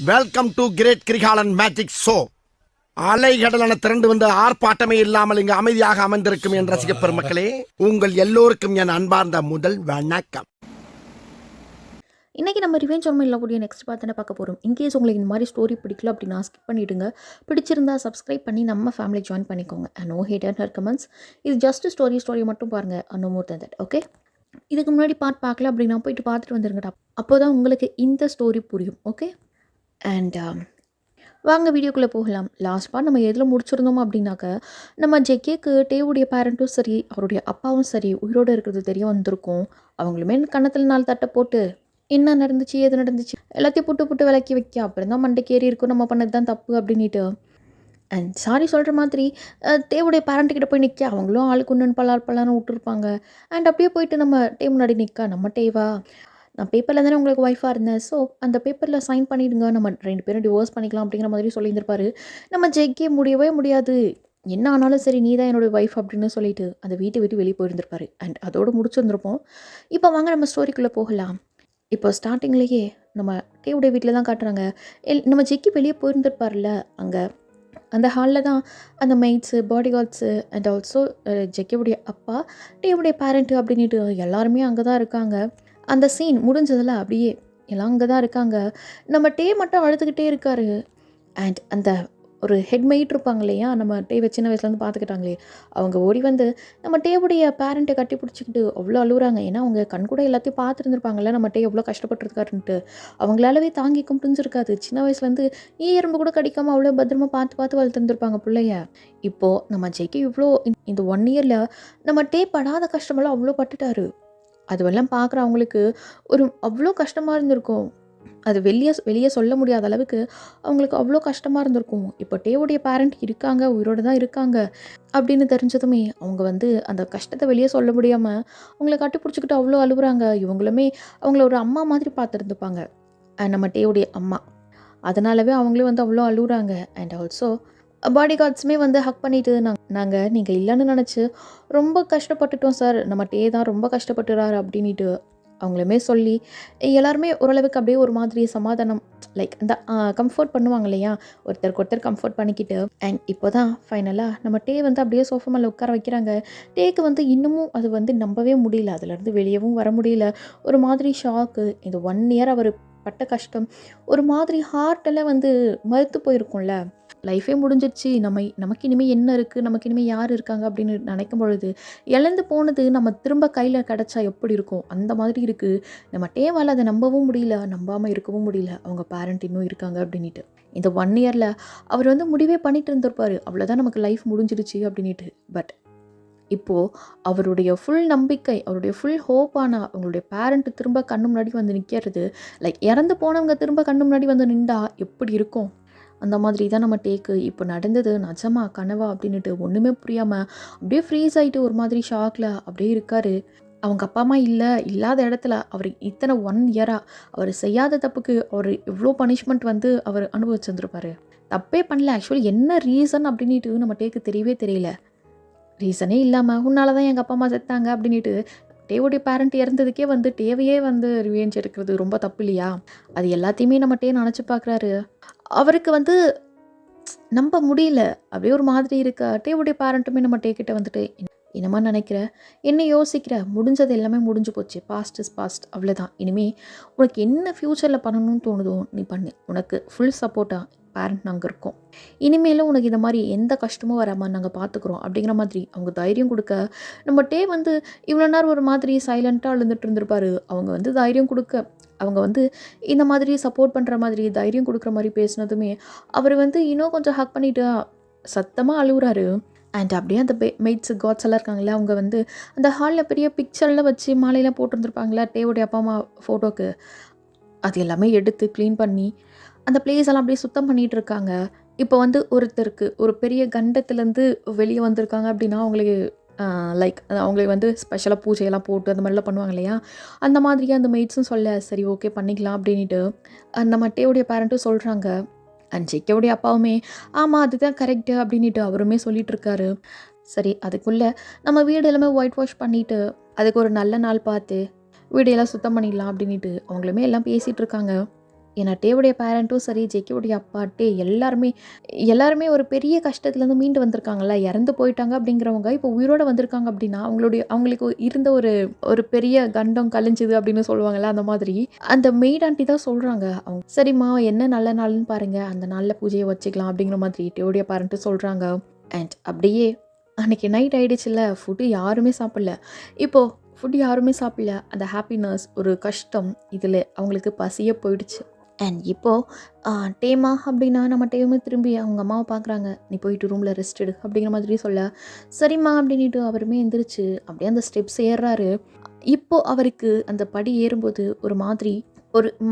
Welcome to great Kirikalan magic show. அலைகடலான திரண்டு வந்து ஆர்ப்பாட்டமே இல்லாமல் இங்கு அமைதியாக அமர்ந்திருக்கும் என் ரசிக பெருமக்களே, உங்கள் எல்லோருக்கும் என் அன்பார்ந்த முதல் வணக்கம். இன்றைக்கி நம்ம ரிவெஞ்ச் ஆன் மை லவ்வுடைய நெக்ஸ்ட் பார்த்து பார்க்க போகிறோம். இன்கேஸ் உங்களுக்கு இந்த மாதிரி ஸ்டோரி பிடிக்கல அப்படின்னா ஸ்கிப் பண்ணிவிடுங்க. பிடிச்சிருந்தா சப்ஸ்கிரைப் பண்ணி நம்ம ஃபேமிலி ஜாயின் பண்ணிக்கோங்க. No hate and hurt comments. இது ஜஸ்ட் ஸ்டோரி மட்டும் பாருங்கள். No more than that. Okay, இதுக்கு முன்னாடி பார்க்கல அப்படின்னா போயிட்டு பார்த்துட்டு வந்துருங்கடா. அப்போ தான் உங்களுக்கு இந்த ஸ்டோரி புரியும். ஓகே, அண்ட் வாங்க வீடியோக்குள்ளே போகலாம். லாஸ்ட் பார்ட் நம்ம எதில் முடிச்சிருந்தோம் அப்படின்னாக்க, நம்ம ஜெக்கேக்கு டேவுடைய பேரண்ட்டும் சரி அவருடைய அப்பாவும் சரி உயிரோடு இருக்கிறது தெரிய வந்திருக்கும். அவங்களுமே கன்னத்தில் 4 தட்டை போட்டு என்ன நடந்துச்சு எது நடந்துச்சு எல்லாத்தையும் புட்டு விளக்கி வைக்க, அப்புறம் தான் மண்டைக்கு ஏறி இருக்கும் நம்ம பண்ணது தான் தப்பு அப்படின்ட்டு. அண்ட் சாரி சொல்கிற மாதிரி டேவுடைய பேரண்ட்டுக்கிட்ட போய் நிற்க, அவங்களும் ஆளுக்கு ஒன்று பலான்னு விட்டுருப்பாங்க. அண்ட் அப்படியே போயிட்டு நம்ம டே முன்னாடி நிற்க, நம்ம டேவா நான் பேப்பரில் தானே உங்களுக்கு ஒய்ஃபாக இருந்தேன், ஸோ அந்த பேப்பரில் சைன் பண்ணிவிடுங்க, நம்ம 2 பேரும் டிவோர்ஸ் பண்ணிக்கலாம் அப்படிங்கிற மாதிரி சொல்லியிருந்திருப்பாரு. நம்ம ஜெக்கே முடியவே முடியாது, என்ன ஆனாலும் சரி நீ தான் என்னோடய ஒய்ஃப் அப்படின்னு சொல்லிட்டு அந்த வீட்டை விட்டு வெளியே போயிருந்திருப்பாரு. அண்ட் அதோடு முடிச்சிருந்துருப்போம். இப்போ வாங்க நம்ம ஸ்டோரிக்குள்ளே போகலாம். இப்போ ஸ்டார்டிங்லேயே நம்ம டேவுடைய வீட்டில் தான் காட்டுறாங்க. நம்ம ஜெக்கி வெளியே போயிருந்திருப்பார்ல, அங்கே அந்த ஹாலில் தான் அந்த மெய்ட்ஸு பாடி கார்ட்ஸு அண்ட் ஆல்சோ ஜெக்கியுடைய அப்பா டேவுடைய பேரண்ட்டு அப்படின்ட்டு எல்லாருமே அங்கே தான் இருக்காங்க. அந்த சீன் முடிஞ்சதில் அப்படியே எல்லாம் அங்கே தான் இருக்காங்க. நம்ம டே மட்டும் அழுதுகிட்டே இருக்காரு. அண்ட் அந்த ஒரு ஹெட்மெய்ட் இருப்பாங்க இல்லையா, நம்ம டேவை சின்ன வயசுலேருந்து பார்த்துக்கிட்டாங்களே, அவங்க ஓடி வந்து நம்ம டேவுடைய பேரண்ட்டை கட்டி பிடிச்சிக்கிட்டு அவ்வளோ அழுகுறாங்க. ஏன்னா அவங்க கண் கூட எல்லாத்தையும் பார்த்துருந்துருப்பாங்கல்ல, நம்ம டே எவ்வளோ கஷ்டப்பட்டுருக்காருன்ட்டு. அவங்களாலவே தாங்கிக்கும் புரிஞ்சிருக்காது. சின்ன வயசுலேருந்து எறும்பு கூட கடிக்காமல் அவ்வளோ பத்திரமா பார்த்து வளர்த்துருந்துருப்பாங்க பிள்ளைய. இப்போது நம்ம ஜெய்க்கு இவ்வளோ இந்த 1 இயரில் நம்ம டே படாத கஷ்டமெல்லாம் அவ்வளோ பட்டுட்டாரு. அதுவெல்லாம் பார்க்குறவங்களுக்கு ஒரு அவ்வளோ கஷ்டமாக இருந்திருக்கும். அது வெளியே சொல்ல முடியாத அளவுக்கு அவங்களுக்கு அவ்வளோ கஷ்டமாக இருந்திருக்கும். இப்போ டேவுடைய பேரண்ட் இருக்காங்க, உயிரோடு தான் இருக்காங்க அப்படின்னு தெரிஞ்சதுமே அவங்க வந்து அந்த கஷ்டத்தை வெளியே சொல்ல முடியாமல் அவங்கள கட்டி பிடிச்சிக்கிட்டு அவ்வளோ அழுகுறாங்க. இவங்களுமே அவங்கள ஒரு அம்மா மாதிரி பார்த்துருந்துப்பாங்க, நம்ம டேவுடைய அம்மா. அதனாலவே அவங்களே வந்து அவ்வளோ அழுகுறாங்க. அண்ட் ஆல்சோ பாடி கார்ட்ஸுமே வந்து ஹக் பண்ணிவிட்டு நாங்கள் நீங்கள் இல்லைன்னு நினச்சி ரொம்ப கஷ்டப்பட்டுட்டோம் சார், நம்ம டே தான் ரொம்ப கஷ்டப்பட்டுறாரு அப்படின்ட்டு அவங்களுமே சொல்லி எல்லாருமே ஓரளவுக்கு அப்படியே ஒரு மாதிரி சமாதானம் லைக் இந்த கம்ஃபர்ட் பண்ணுவாங்க இல்லையா, ஒருத்தருக்கு ஒருத்தர் கம்ஃபர்ட் பண்ணிக்கிட்டு. அண்ட் இப்போ தான் ஃபைனலாக நம்ம டே வந்து அப்படியே சோஃபா மேலே உட்கார வைக்கிறாங்க. டேக்கு வந்து இன்னமும் அது வந்து நம்பவே முடியல, அதுலேருந்து வெளியவும் வர முடியல. ஒரு மாதிரி ஷாக்கு. இந்த 1 இயர் அவர் பட்ட கஷ்டம் ஒரு மாதிரி ஹார்ட்டெல்லாம் வந்து மறுத்து போயிருக்கும்ல. லைஃபே முடிஞ்சிடுச்சு, நமக்கு இனிமேல் என்ன இருக்குது, நமக்கு இனிமேல் யார் இருக்காங்க அப்படின்னு நினைக்கும் பொழுது இழந்து போனது நம்ம திரும்ப கையில் கிடச்சா எப்படி இருக்கும், அந்த மாதிரி இருக்குது. நம்ம டேவால் அதை நம்பவும் முடியல, நம்பாமல் இருக்கவும் முடியல, அவங்க பேரண்ட் இன்னும் இருக்காங்க அப்படின்ட்டு. இந்த 1 இயரில் அவர் வந்து முடிவே பண்ணிட்டு இருந்திருப்பார், அவ்வளோதான் நமக்கு லைஃப் முடிஞ்சிடுச்சு அப்படின்ட்டு. பட் இப்போது அவருடைய ஃபுல் நம்பிக்கை, அவருடைய ஃபுல் ஹோப்பான அவங்களுடைய பேரண்ட்டு திரும்ப கண்ணு முன்னாடி வந்து நிற்கிறது, லைக் இறந்து போனவங்க திரும்ப கண்ணு முன்னாடி வந்து நின்றா எப்படி இருக்கும், அந்த மாதிரி தான் நம்ம டேக்கு இப்போ நடந்தது நிஜமா கனவா அப்படின்ட்டு ஒன்றுமே புரியாமல் அப்படியே ஃப்ரீஸ் ஆகிட்டு ஒரு மாதிரி ஷாக்கில் அப்படியே இருக்கார். அவங்க அப்பா அம்மா இல்லாத இடத்துல அவர் இத்தனை 1 இயராக அவர் செய்யாத தப்புக்கு அவர் எவ்வளோ பனிஷ்மெண்ட் வந்து அவர் அனுபவிச்சிருந்துருப்பார். தப்பே பண்ணல, ஆக்சுவலி என்ன ரீசன் அப்படின்ட்டு நம்ம டேக்கு தெரியல. ரீசனே இல்லாமல் உன்னால தான் எங்கள் அப்பா அம்மா செத்தாங்க அப்படின்ட்டு டேவுடைய பேரண்ட் இறந்ததுக்கே வந்து டேவையே வந்து ரிவெஞ்ச் எடுக்கிறது ரொம்ப தப்பு இல்லையா. அது எல்லாத்தையுமே நம்ம டே நினச்சி பார்க்குறாரு. அவருக்கு வந்து நம்ப முடியல, அப்படியே ஒரு மாதிரி இருக்கா. டேவுடைய பேரண்ட்டுமே நம்ம டே கிட்ட வந்துட்டு என்னமா நினைக்கிற, என்ன யோசிக்கிற, முடிஞ்சது எல்லாமே முடிஞ்சு போச்சு, பாஸ்ட் இஸ் பாஸ்ட், அவ்வளோதான். இனிமேல் உனக்கு என்ன ஃப்யூச்சரில் பண்ணணும்னு தோணுதோ நீ பண்ணு, உனக்கு ஃபுல் சப்போர்ட்டாக பேரண்ட் நாங்கள் இருக்கோம், இனிமேலும் உனக்கு இந்த மாதிரி எந்த கஷ்டமும் வராமல் நாங்கள் பார்த்துக்குறோம் அப்படிங்கிற மாதிரி அவங்க தைரியம் கொடுக்க, நம்ம டே வந்து இவ்வளோ நேரம் ஒரு மாதிரி சைலண்ட்டாக அழுந்துட்டு இருந்திருப்பாரு. அவங்க வந்து தைரியம் கொடுக்க, அவங்க வந்து இந்த மாதிரி சப்போர்ட் பண்ணுற மாதிரி தைரியம் கொடுக்குற மாதிரி பேசினதுமே அவர் வந்து இன்னும் கொஞ்சம் ஹக் பண்ணிவிட்டு சத்தமாக அழுகுறாரு. அண்ட் அப்படியே அந்த மெய்ட்ஸு காட்ஸ் எல்லாம் இருக்காங்களே, அவங்க வந்து அந்த ஹாலில் பெரிய பிக்சர்லாம் வச்சு மாலையெல்லாம் போட்டிருந்துருப்பாங்களா டேவுடைய அப்பா அம்மா ஃபோட்டோக்கு, அது எல்லாமே எடுத்து க்ளீன் பண்ணி அந்த பிளேஸ் எல்லாம் அப்படியே சுத்தம் பண்ணிகிட்டு இருக்காங்க. இப்போ வந்து ஒருத்தருக்கு ஒரு பெரிய கண்டத்துலேருந்து வெளியே வந்திருக்காங்க அப்படின்னா அவங்களுக்கு லைக் அவங்களுக்கு வந்து ஸ்பெஷலாக பூஜையெல்லாம் போட்டு அந்த மாதிரிலாம் பண்ணுவாங்க இல்லையா, அந்த மாதிரியே அந்த மெய்ட்ஸும் சொல்ல சரி ஓகே பண்ணிக்கலாம் அப்படின்ட்டு நம்ம டேவுடைய பேரண்ட்டும் சொல்கிறாங்க. அண்ட் ஜெக்கவுடைய அப்பாவுமே ஆமாம் அதுதான் கரெக்டு அப்படின்ட்டு அவருமே சொல்லிகிட்டு இருக்காரு. சரி அதுக்குள்ளே நம்ம வீடு எல்லாமே ஒயிட் வாஷ் பண்ணிவிட்டு அதுக்கு ஒரு நல்ல நாள் பார்த்து வீடியெல்லாம் சுத்தம் பண்ணிடலாம் அப்படின்ட்டு அவங்களுமே எல்லாம் பேசிகிட்டு இருக்காங்க. ஏன்னா டேவுடைய பேரண்ட்டும் சரி, ஜெக்கியோடைய அப்பா, எல்லாருமே ஒரு பெரிய கஷ்டத்துலேருந்து மீண்டு வந்திருக்காங்கல்ல. இறந்து போயிட்டாங்க அப்படிங்கிறவங்க இப்போ உயிரோட வந்திருக்காங்க அப்படின்னா, அவங்களுக்கு இருந்த ஒரு ஒரு பெரிய கண்டம் கழிஞ்சுது அப்படின்னு சொல்லுவாங்கல்ல, அந்த மாதிரி. அந்த மெய்ட் ஆண்டி தான் சொல்றாங்க. அவங்க சரிம்மா என்ன நல்ல நாள்னு பாருங்க, அந்த நாள்ல பூஜையை வச்சுக்கலாம் அப்படிங்கிற மாதிரி டேவுடைய பேரண்ட்டும் சொல்றாங்க. அண்ட் அப்படியே அன்னைக்கு நைட் ஆயிடுச்சுல்ல, ஃபுட்டு யாருமே சாப்பிடல. அந்த ஹாப்பினஸ், ஒரு கஷ்டம், இதில் அவங்களுக்கு பசியே போயிடுச்சு. அண்ட் இப்போது டேமா அப்படின்னா நம்ம டேமே திரும்பி அவங்க அம்மாவை பார்க்குறாங்க. நீ போயிட்டு ரூமில் ரெஸ்ட் எடு அப்படிங்கிற மாதிரி சொல்ல, சரிம்மா அப்படின்ட்டு அவருமே எந்திரிச்சு அப்படியே அந்த ஸ்டெப்ஸ் ஏறுறாரு. இப்போது அவருக்கு அந்த படி ஏறும்போது ஒரு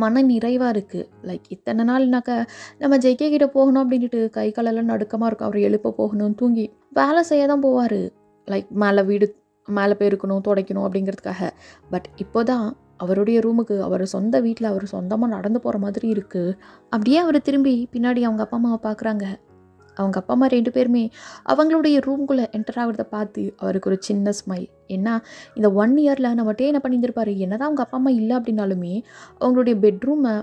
மன நிறைவாக இருக்குது. லைக் இத்தனை நாள்னாக்க நம்ம ஜெய்கே கிட்ட போகணும் அப்படின்ட்டு கை காலெல்லாம் நடுக்கமாக இருக்கும். அவர் எழுப்ப போகணும், தூங்கி வேலை செய்ய தான் போவார். லைக் மேலே பெருக்கணும், துடைக்கணும் அப்படிங்கிறதுக்காக. பட் இப்போ தான் அவருடைய ரூமுக்கு, அவர் சொந்த வீட்டில் அவர் சொந்தமாக நடந்து போகிற மாதிரி இருக்குது. அப்படியே அவர் திரும்பி பின்னாடி அவங்க அப்பா அம்மாவை பார்க்குறாங்க. அவங்க அப்பா அம்மா 2 பேருமே அவங்களுடைய ரூம்குள்ளே என்டர் ஆகிறத பார்த்து அவருக்கு ஒரு சின்ன ஸ்மைல். ஏன்னா இந்த 1 இயரில் நம்மகிட்டே என்ன பண்ணியிருந்திருப்பாரு, என்னதான் அவங்க அப்பா அம்மா இல்லை அப்படின்னாலுமே அவங்களுடைய பெட்ரூமை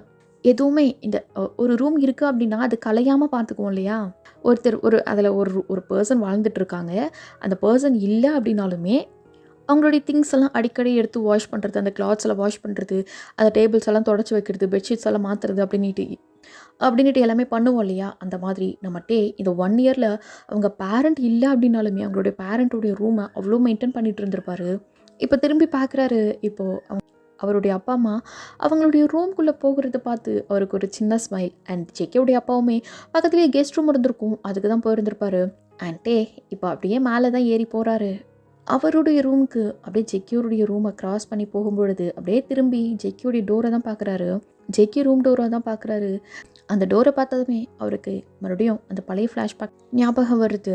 எதுவுமே இந்த ஒரு ரூம் இருக்குது அப்படின்னா அது கலையாமல் பார்த்துக்குவோம் இல்லையா. அதில் ஒரு பர்சன் வாழ்ந்துட்டு இருக்காங்க. அந்த பர்சன் இல்லை அப்படின்னாலுமே அவங்களுடைய திங்ஸ் எல்லாம் அடிக்கடி எடுத்து வாஷ் பண்ணுறது, அந்த கிளாத்ஸ் எல்லாம் வாஷ் பண்ணுறது, அந்த டேபிள்ஸ் எல்லாம் தொடச்சி வைக்கிறது, பெட்ஷீட்ஸ் எல்லாம் மாற்றுறது அப்படின்ட்டு எல்லாமே பண்ணுவோம் இல்லையா. அந்த மாதிரி நம்மகிட்டே இந்த 1 இயரில் அவங்க பேரண்ட் இல்லை அப்படின்னாலுமே அவங்களுடைய பேரண்ட்டுடைய ரூமை அவ்வளோ மெயின்டைன் பண்ணிட்டு இருந்திருப்பாரு. இப்போ திரும்பி பார்க்குறாரு. இப்போது அவருடைய அப்பா அம்மா அவங்களுடைய ரூம்குள்ளே போகிறத பார்த்து அவருக்கு ஒரு சின்ன ஸ்மைல். அண்ட் ஜெக்கியோடைய அப்பாவுமே பக்கத்துலேயே கெஸ்ட் ரூம் இருந்திருக்கும், அதுக்கு தான் போயிருந்திருப்பாரு. அண்டே இப்போ அப்படியே மேலே தான் ஏறி போகிறாரு அவருடைய ரூமுக்கு. அப்படியே ஜெக்கியோடைய ரூமை கிராஸ் பண்ணி போகும்பொழுது அப்படியே திரும்பி ஜெக்கியோடைய டோரை தான் பார்க்குறாரு. ஜெக்கி ரூம் டோரை தான் பார்க்குறாரு. அந்த டோரை பார்த்ததுமே அவருக்கு மறுபடியும் அந்த பழைய ஃப்ளாஷ்பேக் ஞாபகம் வருது.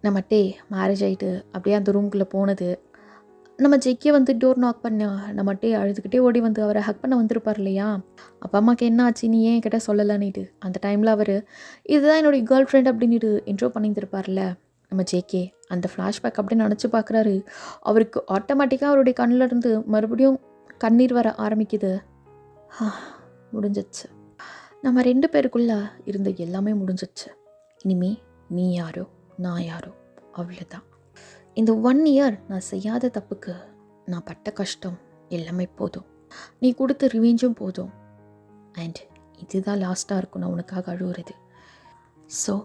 நம்மகிட்டே மேரேஜ் ஆகிட்டு அப்படியே அந்த ரூம்குள்ளே போனது, நம்ம ஜெக்கியை வந்து டோர் நாக் பண்ண நம்மகிட்டே அழுதுகிட்டே ஓடி வந்து அவரை ஹக் பண்ண வந்திருப்பார் இல்லையா. அப்பா அம்மாவுக்கு என்ன ஆச்சு, நீ ஏன் கிட்ட சொல்லலைன்னுட்டு அந்த டைமில் அவர் இதுதான் என்னுடைய கேர்ள் ஃப்ரெண்ட் அப்படின்ட்டு இன்ட்ரோ பண்ணியிருந்திருப்பார்ல நம்ம ஜேகே. அந்த ஃப்ளாஷ்பேக் அப்படியே நினச்சி பார்க்குறாரு. அவருக்கு ஆட்டோமேட்டிக்காக அவருடைய கண்ணில் இருந்து மறுபடியும் கண்ணீர் வர ஆரம்பிக்குது. முடிஞ்சிச்சு, நம்ம 2 பேருக்குள்ளே இருந்த எல்லாமே முடிஞ்சிச்சு. இனிமே நீ யாரோ நான் யாரோ அவ்வளோதான். இந்த 1 இயர் நான் செய்யாத தப்புக்கு நான் பட்ட கஷ்டம் எல்லாமே போதும். நீ கொடுத்த ரிவெஞ்சும் போதும். அண்ட் இதுதான் லாஸ்ட்டாக இருக்கும் நான் உனக்காக அழுவுறது. ஸோ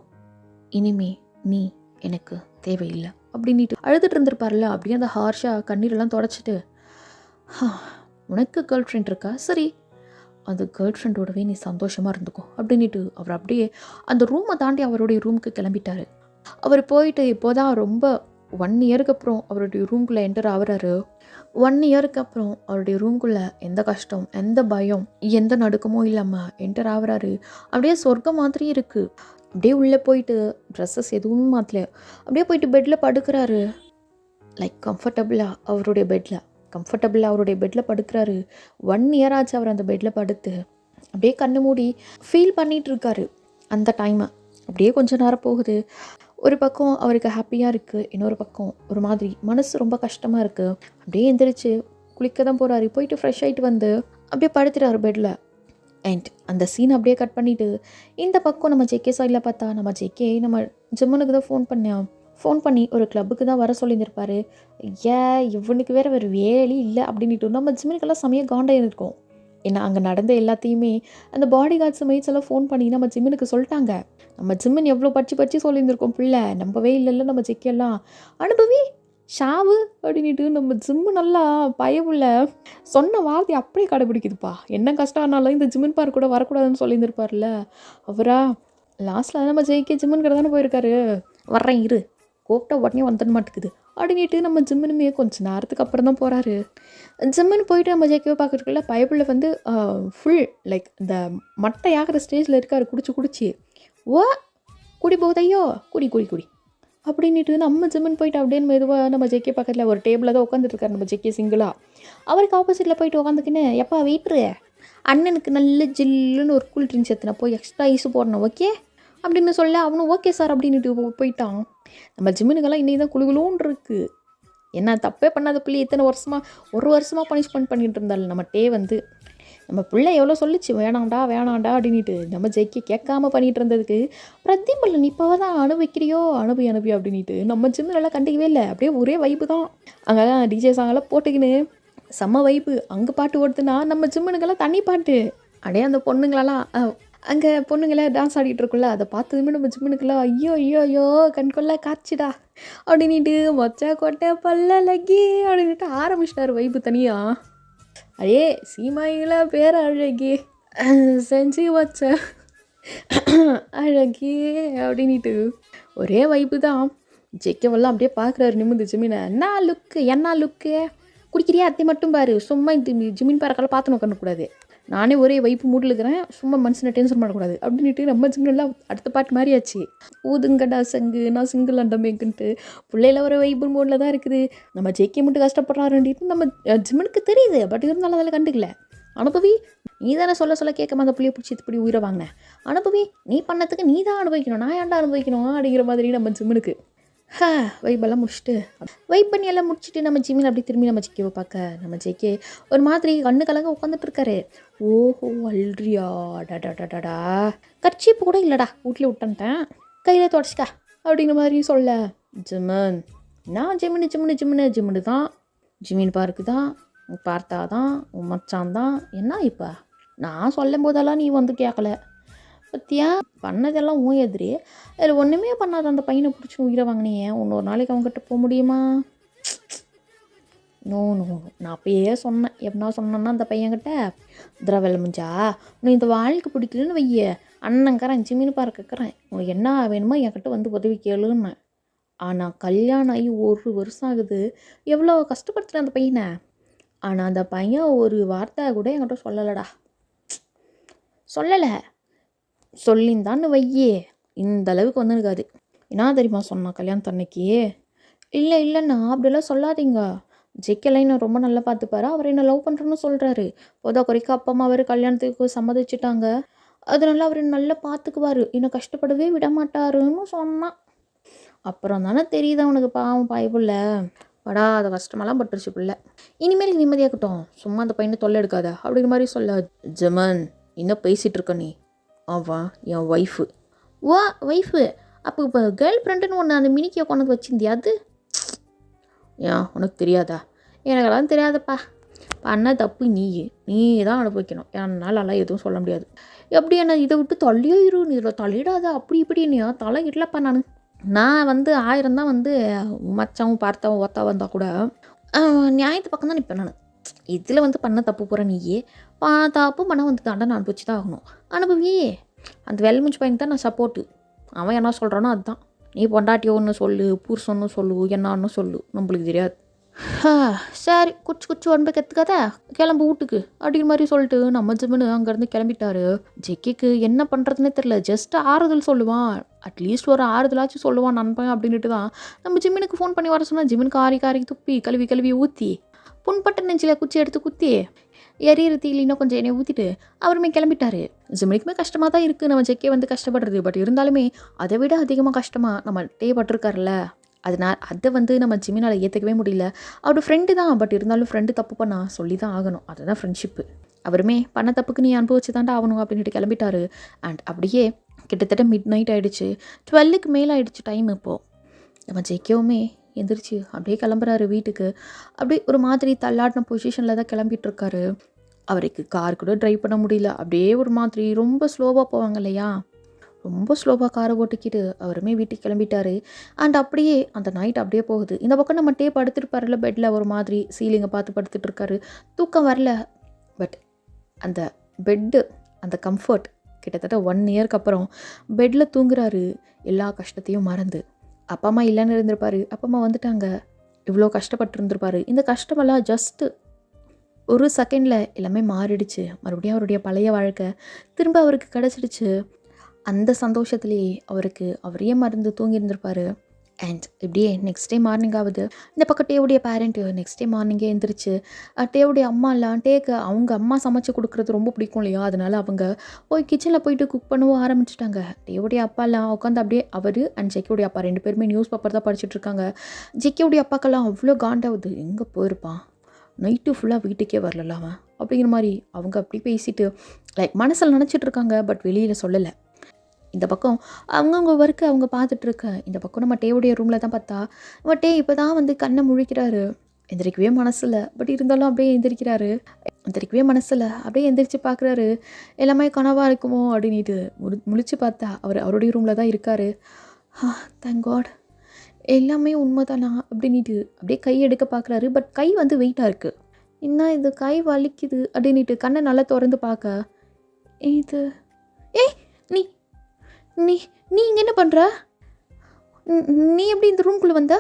இனிமே நீ எனக்கு தேவையில்லை அப்படின்ட்டு அழுதுட்டு இருந்திருப்பார்ல. அப்படியே அந்த ஹார்ஷாக கண்ணீரெல்லாம் தொடச்சிட்டு, உனக்கு கேர்ள் ஃப்ரெண்ட் இருக்கா, சரி அந்த கேர்ள் ஃப்ரெண்டோடவே நீ சந்தோஷமாக இருந்துக்கோ அப்படின்ட்டு அவர் அப்படியே அந்த ரூமை தாண்டி அவருடைய ரூமுக்கு கிளம்பிட்டார். அவர் போயிட்டு இப்போதான் ரொம்ப 1 இயருக்கு அப்புறம் அவருடைய ரூம்குள்ளே என்டர் ஆகுறாரு. 1 இயருக்கு அப்புறம் அவருடைய ரூம்குள்ளே எந்த கஷ்டம், எந்த பயம், எந்த நடுக்கமும் இல்லாமல் என்டர் ஆகுறாரு. அப்படியே சொர்க்கம் மாதிரி இருக்குது. அப்படியே உள்ளே போயிட்டு ட்ரெஸ்ஸஸ் எதுவுமே மாற்றல, அப்படியே போயிட்டு பெட்டில் படுக்கிறாரு. லைக் கம்ஃபர்டபுளாக அவருடைய பெட்டில் படுக்கிறாரு. 1 இயர் ஆச்சு அவர் அந்த பெட்டில் படுத்து அப்படியே கண்ணு மூடி ஃபீல் பண்ணிகிட்டு இருக்காரு அந்த டைமை. அப்படியே கொஞ்சம் நேரம் போகுது. ஒரு பக்கம் அவருக்கு ஹாப்பியாக இருக்குது, இன்னொரு பக்கம் ஒரு மாதிரி மனசு ரொம்ப கஷ்டமாக இருக்குது. அப்படியே எந்திரிச்சு குளிக்க தான் போகிறாரு. போயிட்டு ஃப்ரெஷ் ஆகிட்டு வந்து அப்படியே படுத்துட்டாரு பெட்டில். அண்ட் அந்த சீன் அப்படியே கட் பண்ணிவிட்டு இந்த பக்கம் நம்ம ஜெக்கே சைடில் பார்த்தா நம்ம ஜிம்மனுக்கு தான் ஃபோன் பண்ணி ஒரு கிளப்புக்கு தான் வர சொல்லியிருந்திருப்பாரு. இவனுக்கு வேறு வேலை இல்லை அப்படின்ட்டு நம்ம ஜிம்மனுக்கெல்லாம் செமையாக காண்டாக இருக்கும். ஏன்னா அங்கே நடந்த எல்லாத்தையுமே அந்த பாடி கார்ட்ஸ் மெய்ட்ஸ் எல்லாம் ஃபோன் பண்ணி நம்ம ஜிம்மனுக்கு சொல்லிட்டாங்க. நம்ம ஜிம்மன் எவ்வளோ பச்சு சொல்லியிருந்திருக்கோம், பிள்ளை நம்பவே இல்லைல்ல நம்ம ஜெக்கெல்லாம் அனுபவி ஷாவு அப்படின்ட்டு நம்ம ஜிம்மு நல்லா பயவுள்ள சொன்ன வார்த்தை அப்படியே கடைபிடிக்குதுப்பா. என்ன கஷ்டம் ஆனாலும் இந்த ஜிம்மன் பார்க் கூட வரக்கூடாதுன்னு சொல்லியிருந்திருப்பார்ல அவரா. லாஸ்ட்டில் நம்ம ஜெயிக்க ஜிம்மன் கடை தானே போயிருக்காரு. வர்றேன் இரு, கூப்பிட்டா உடனே வந்துட மாட்டேங்குது அப்படின்ட்டு நம்ம ஜிம்மனுமே கொஞ்சம் நேரத்துக்கு அப்புறம் தான் போகிறாரு. ஜிம்மன் போயிட்டு நம்ம ஜெயிக்கவே பார்க்குறதுக்குள்ள பயப்புள்ள வந்து ஃபுல் லைக் இந்த மட்டை ஆகிற ஸ்டேஜில் இருக்காரு. குடிச்சு ஓ குடி போதையோ குடி அப்படின்ட்டு நம்ம ஜிம்மன் போயிட்டு அப்படியே மெதுவாக நம்ம ஜெக்கே பக்கத்தில் ஒரு டேபிளில் தான் உட்காந்துட்ருக்காரு நம்ம ஜெக்கே சிங்கிளாக. அவருக்கு ஆப்போசிட்டில் போயிட்டு உட்காந்துக்கின்னு எப்பா வெயிட்ரு அண்ணனுக்கு நல்ல ஜில்லுன்னு ஒரு கூல் ட்ரிங்க்ஸ் எத்தனை போய் எக்ஸ்ட்ரா ஐஸு போடணும் ஓகே அப்படின்னு சொல்ல அவனும் ஓகே சார் அப்படின்ட்டு போயிட்டான். நம்ம ஜிம்மனுக்கெல்லாம் இன்னைக்கு தான் குழுகுலோன்னு இருக்குது. என்ன தப்பே பண்ணாத பிள்ளை இத்தனை வருஷமாக 1 வருஷமாக பனிஷ்மெண்ட் பண்ணிகிட்டு இருந்தாள் நம்ம வந்து நம்ம பிள்ளை எவ்வளோ சொல்லிச்சு வேணாண்டா வேணாண்டா அப்படின்ட்டு நம்ம ஜெய்க்கு கேட்காம பண்ணிகிட்டு இருந்ததுக்கு பிரதிபலன் இப்போவ தான் அனுபவிக்கிறியோ அனுபவி அப்படின்ட்டு நம்ம ஜிம்மு நல்லா கண்டிக்கவே இல்லை. அப்படியே ஒரே வைப்பு தான். அங்கே டிஜே சாங்கெல்லாம் போட்டுக்கின்னு செம்ம வைப்பு. அங்கே பாட்டு ஓடுதுன்னா நம்ம ஜிம்முனுக்கெல்லாம் தண்ணி பாட்டு. அப்படியே அந்த பொண்ணுங்களெல்லாம் அங்கே பொண்ணுங்களே டான்ஸ் ஆடிட்டு இருக்குல்ல, அதை பார்த்ததுமே நம்ம ஜிம்முனுக்கெல்லாம் ஐயோ ஐயோ ஐயோ கண்கொள்ள காய்ச்சிடா அப்படின்ட்டு மொச்சா கொட்டை பல்லழகி அப்படின்ட்டு ஆரம்பிச்சிட்டாரு வைப்பு தனியாக. அடே சீமாயில பேர் அழகி செஞ்சு வச்ச அழகி அப்படின்ட்டு ஒரே வைப்பு தான். ஜெக்கவெல்லாம் அப்படியே பார்க்குறாரு நிமிந்து ஜிமினை. என்ன லுக்கு குடிக்கிறியா அத்தை மட்டும் பாரு, சும்மா இந்த ஜிமின் பாறக்கெல்லாம் பார்த்து நோக்கக்கூடாது. நானே ஒரே வைப்பு மூட்டில் இருக்கிறேன், சும்மா மனுஷனை டென்ஷன் பண்ணக்கூடாது அப்படின்ட்டு நம்ம ஜிம்மெல்லாம் அடுத்த பாட்டு மாதிரியாச்சு. ஊதுங்கடா சங்கு நான் சிங்கிள் அண்டமேக்குன்ட்டு பிள்ளையில ஒரு வைப்பு மூடில் தான் இருக்குது. நம்ம ஜெய்க்க மட்டும் கஷ்டப்படுறாருன்ட்டு நம்ம ஜிம்முனுக்கு தெரியுது. பட் இருந்தாலும் அதில் கண்டுக்கல. அனுபவி நீ தானே சொல்ல கேட்காம அந்த பிள்ளைய பிடிச்சி இப்படி உயிரை வாங்கினேன். அனுபவி நீ பண்ணதுக்கு நீ தான் அனுபவிக்கணும், நான் ஏன்டா அனுபவிக்கணும் அப்படிங்கிற மாதிரி நம்ம ஜிம்முனுக்கு வைப்பெல்லாம் முடிச்சுட்டு வைப் பண்ணி எல்லாம் முடிச்சுட்டு நம்ம ஜிம்மின் அப்படி திரும்பி நம்ம ஜெய்க்கவை பார்க்க நம்ம ஜெய்க்கே ஒரு மாதிரி கண்ணு கலங்க உட்காந்துட்டு இருக்காரு. ஓஹோ அல்றியா டடா கர்ச்சீப்பு கூட இல்லைடா வீட்டில் விட்டன்ட்டேன் கையில் தொடச்சிக்கா அப்படிங்கிற மாதிரி சொல்ல. ஜிம்மன் நான் ஜிம்முன்னு தான் ஜிம்மின் பார்க்கு தான் பார்த்தா தான் உன் மச்சான் தான் என்ன இப்போ நான் சொல்லும் போதெல்லாம் நீ வந்து கேட்கல பத்தியா பண்ணதெல்லாம் உன் எதிரி. அதில் ஒன்றுமே பண்ணாத அந்த பையனை பிடிச்சி உயிரை வாங்கினியே இன்னொரு நாளைக்கு அவங்ககிட்ட போக முடியுமா? நோ நான் அப்பயே சொன்னேன். எப்படின்னா சொன்னேன்னா அந்த பையன்கிட்ட திரவல் முஞ்சா உனக்கு இந்த வாழ்க்கை பிடிக்கலன்னு வைய அண்ணங்கிறேன் ஜிம்மின்னு பார்க்கிறேன் உனக்கு என்ன வேணுமோ என்கிட்ட வந்து உதவி கேளுன்னு. ஆனால் கல்யாணம் ஆகி 1 வருஷம் ஆகுது. எவ்வளோ கஷ்டப்படுத்துகிறேன் அந்த பையனை. ஆனால் அந்த பையன் ஒரு வார்த்தை கூட என்கிட்ட சொல்லலை. சொல்லிந்தான்னு வையே இந்த அளவுக்கு வந்துருக்காது. என்ன தெரியுமா சொன்னான் கல்யாணத்து அன்னைக்கு? இல்லைண்ணா அப்படிலாம் சொல்லாதீங்க. ஜெய்க்கெல்லாம் என்ன ரொம்ப நல்லா பார்த்துப்பாரு, அவர் என்ன லவ் பண்ணுறேன்னு சொல்கிறாரு. போதா குறைக்க அப்பா அம்மா அவர் கல்யாணத்துக்கு சம்மதிச்சிட்டாங்க, அதனால அவர் நல்லா பார்த்துக்குவார், என்னை கஷ்டப்படவே விட மாட்டாருன்னு சொன்னான். அப்புறம் தானே தெரியுது அவனுக்கு பாவம் பாய்ப்புள்ள படாத கஷ்டமெல்லாம் பட்டுருச்சு பிள்ளை. இனிமேல் நிம்மதியாகட்டும், சும்மா அந்த பையனை தொல்லை எடுக்காத அப்படிங்கிற மாதிரி சொல்ல. ஜமன் இன்னும் பேசிகிட்டு இருக்க நீ? அவன் என் ஒய்ஃபு. ஒய்ஃபு? அப்போ இப்போ கேர்ள் ஃப்ரெண்டுன்னு ஒன்று அந்த மினிக்கியை கொண்டு வச்சிருந்தியா? அது ஏன் உனக்கு தெரியாதா? எனக்கெல்லாம் தெரியாதப்பா. பண்ண தப்பு நீ தான் அனுபவிக்கணும். என்னால் எதுவும் சொல்ல முடியாது. எப்படி என்ன இதை விட்டு தள்ளியோ இரு, நீ இதில் தலையிடாத அப்படி இப்படின்னு தலை இடலப்பா. நான் 1000 தான் மச்சாவும் பார்த்தாவும் ஒத்தா வந்தால் கூட நியாயத்து பக்கம் தான் நிற்பேன் நான். இதில் பண்ண தப்பு போகிற நீயே தப்பு பண்ண தண்டனை அனுபவிச்சு தான் ஆகணும். அனுபவி அந்த வெள்ளை மூஞ்சி பையனுக்கு தான் நான் சப்போர்ட்டு. அவன் என்ன சொல்கிறானோ அதுதான். நீ பொண்டாட்டியோ ஒன்று சொல்லு, புருஷன்னு சொல்லு, என்னான்னு சொல்லு, நம்மளுக்கு தெரியாது. சரி குச்சி ஒன்பது கற்றுக்காத கிளம்பு வீட்டுக்கு அப்படிங்கிற மாதிரி சொல்லிட்டு நம்ம ஜிம்முன்னு அங்கேருந்து கிளம்பிட்டாரு. ஜெக்கிக்கு என்ன பண்ணுறதுனே தெரில. ஜஸ்ட் ஆறுதல் சொல்லுவான், அட்லீஸ்ட் ஒரு ஆறுதலாச்சும் சொல்லுவான் நண்பன் அப்படின்ட்டு தான் நம்ம ஜிம்மினுக்கு ஃபோன் பண்ணி வர சொன்னால் ஜிம்மினுக்கு காரி துப்பி கழுவி ஊற்றி புண்பட்ட நெஞ்சில் குச்சி எடுத்து குத்தி எரியற தீயில் இன்னும் கொஞ்சம் எண்ணெய் ஊற்றிட்டு அவருமே கிளம்பிட்டாரு. ஜிம்மினுக்குமே கஷ்டமாக தான் இருக்குது நம்ம ஜெக்கே கஷ்டப்படுறது. பட் இருந்தாலுமே அதை விட அதிகமாக கஷ்டமாக நம்ம பட்டிருக்காருல்ல, அதனால் அதை நம்ம ஜிம்மினால் ஏற்றுக்கவே முடியல. அவரோட ஃப்ரெண்டு தான், பட் இருந்தாலும் ஃப்ரெண்டு தப்பு பண்ணா சொல்லி தான் ஆகணும். அதுதான் ஃப்ரெண்ட்ஷிப்பு. அவருமே பண்ண தப்புக்கு நீ அனுபவிச்சு தாண்டா ஆகணும் அப்படின்ட்டு கிளம்பிட்டாரு. அண்ட் அப்படியே கிட்டத்தட்ட மிட் நைட் ஆகிடுச்சு, 12க்கு மேலே ஆகிடுச்சு டைம். இப்போது நம்ம ஜெய்க்கவுமே எந்திரிச்சு அப்படியே கிளம்புறாரு வீட்டுக்கு. அப்படியே ஒரு மாதிரி தள்ளாடின பொசிஷனில் தான் கிளம்பிட்டுருக்காரு. அவருக்கு கார் கூட ட்ரைவ் பண்ண முடியல. அப்படியே ஒரு மாதிரி ரொம்ப ஸ்லோவாக போவாங்க இல்லையா, ரொம்ப ஸ்லோவாக காரை ஓட்டிக்கிட்டு அவருமே வீட்டுக்கு கிளம்பிட்டாரு. அண்ட் அப்படியே அந்த நைட் அப்படியே போகுது. இந்த பக்கம் நம்ம படுத்துருப்பாருல பெட்டில், ஒரு மாதிரி சீலிங்கை பார்த்து படுத்துட்டு இருக்காரு. தூக்கம் வரல. பட் அந்த பெட்டு, அந்த கம்ஃபர்ட் கிட்டத்தட்ட 1 இயர்க்கு அப்புறம் பெட்டில் தூங்குறாரு. எல்லா கஷ்டத்தையும் மறந்து. அப்பா அம்மா இல்லைன்னு இருந்திருப்பாரு, அப்பா அம்மா வந்துட்டாங்க, இவ்வளோ கஷ்டப்பட்டு இருந்திருப்பாரு. இந்த கஷ்டமெல்லாம் ஜஸ்ட்டு ஒரு செகண்டில் எல்லாமே மாறிடுச்சு. மறுபடியும் அவருடைய பழைய வாழ்க்கை திரும்ப அவருக்கு கிடச்சிடுச்சு. அந்த சந்தோஷத்துலேயே அவரையே மறந்து தூங்கியிருந்திருப்பார். அண்ட் இப்படியே நெக்ஸ்ட் டே மார்னிங் ஆகுது. இந்த பக்கம் டேவுடைய பேரண்ட்டு நெக்ஸ்ட் டே மார்னிங்கே எழுந்திரிச்சு டேவுடைய அம்மாலாம் அவங்க அம்மா சமைச்சு கொடுக்குறது ரொம்ப பிடிக்கும் இல்லையா, அதனால அவங்க போய் கிச்சனில் போயிட்டு குக் பண்ணவும் ஆரம்பிச்சிட்டாங்க. டேவுடைய அப்பாலாம் உட்காந்து அப்படியே அவர் அண்ட் ஜெக்கியோடைய அப்பா 2 பேருமே நியூஸ் பேப்பர் தான் படிச்சுட்ருக்காங்க. ஜெக்கியோடைய அப்பாக்கெல்லாம் அவ்வளோ காண்டாகுது. எங்கே போயிருப்பான், நைட்டு ஃபுல்லாக வீட்டுக்கே வரல அவன் அப்படிங்கிற மாதிரி அவங்க அப்படி பேசிட்டு லைக் மனசில் நினச்சிட்டு இருக்காங்க, பட் வெளியில் சொல்லலை. இந்த பக்கம் அவங்கவுங்க ஒர்க்கு அவங்க பார்த்துட்ருக்க, இந்த பக்கம் நம்ம டேவுடைய ரூமில் தான் பார்த்தா நம்ம டே இப்போ தான் வந்து கண்ணை முழிக்கிறாரு. எந்திரிக்கவே மனசில், பட் இருந்தாலும் அப்படியே எந்திரிக்கவே மனசில் அப்படியே எந்திரிச்சு பார்க்குறாரு. எல்லாமே கனவாக இருக்குமோ அப்படின்ட்டு முழிச்சு பார்த்தா அவருடைய ரூமில் தான் இருக்கார். தேங்க் காட், எல்லாமே உண்மைதானா அப்படின்ட்டு அப்படியே கை எடுக்க பார்க்குறாரு. பட் கை வந்து வெயிட்டாக இருக்குது. என்ன இது கை வலிக்குது அப்படின்ட்டு கண்ணை நல்லா திறந்து பார்க்க, இது ஏய் நீ நீ நீ இங்கே என்ன பண்ணுற? நீ எப்படி இந்த ரூம்குள்ளே வந்த?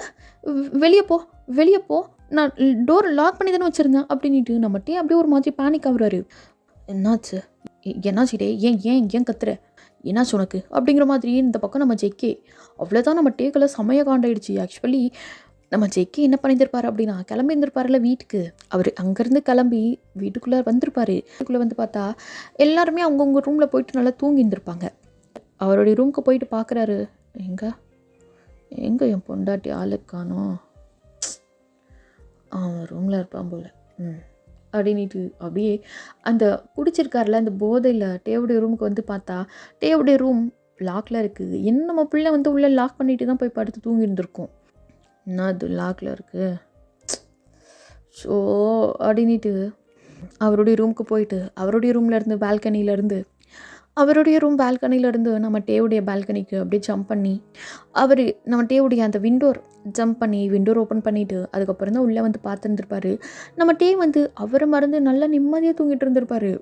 வெளியே போ, நான் டோர் லாக் பண்ணி தானே வச்சுருந்தேன் அப்படின்ட்டு நம்மகிட்டே அப்படியே ஒரு மாதிரி பேனிக் ஆகுறாரு. என்னாச்சு டே, ஏன் கத்துற, என்னாச்சு உனக்கு அப்படிங்கிற மாதிரி. இந்த பக்கம் நம்ம ஜெக்கே அவ்வளோதான், நம்ம டேக்கில் செமையாக காண்டாயிடுச்சு. ஆக்சுவலி நம்ம ஜெக்கே என்ன பண்ணியிருந்திருப்பாரு அப்படின்னா, கிளம்பி இருந்திருப்பாருல வீட்டுக்கு. அவர் அங்கேருந்து கிளம்பி வீட்டுக்குள்ளே வந்திருப்பாரு. வீட்டுக்குள்ளே வந்து பார்த்தா எல்லாருமே அவங்கவுங்க ரூமில் போயிட்டு நல்லா தூங்கி இருந்திருப்பாங்க. அவருடைய ரூமுக்கு போயிட்டு பார்க்குறாரு, எங்கே என் பொண்டாட்டி ஆளுக்கு காணோம், அவன் ரூமில் இருப்பான் போல் அப்படின்ட்டு அப்படியே அந்த குடிச்சிருக்காருல அந்த போதையில் டேவுடைய ரூமுக்கு வந்து பார்த்தா டேவுடைய ரூம் லாக்கில் இருக்குது. என்ன நம்ம பிள்ளை வந்து உள்ளே லாக் பண்ணிட்டு தான் போய் படுத்து தூங்கி இருந்திருக்கோம். என்ன அது லாக்கில் இருக்குது ஸோ அப்படின்ட்டு அவருடைய ரூமுக்கு போயிட்டு அவருடைய ரூம்லேருந்து பால்கனியிலேருந்து நம்ம டேவுடைய பால்கனிக்கு அப்படியே ஜம்ப் பண்ணி நம்ம டேவுடைய அந்த விண்டோர் ஓப்பன் பண்ணிவிட்டு அதுக்கப்புறம் தான் உள்ளே வந்து பார்த்துருந்துருப்பாரு. நம்ம டே வந்து அவரை மறந்து நல்லா நிம்மதியாக தூங்கிட்டு இருந்திருப்பாரு.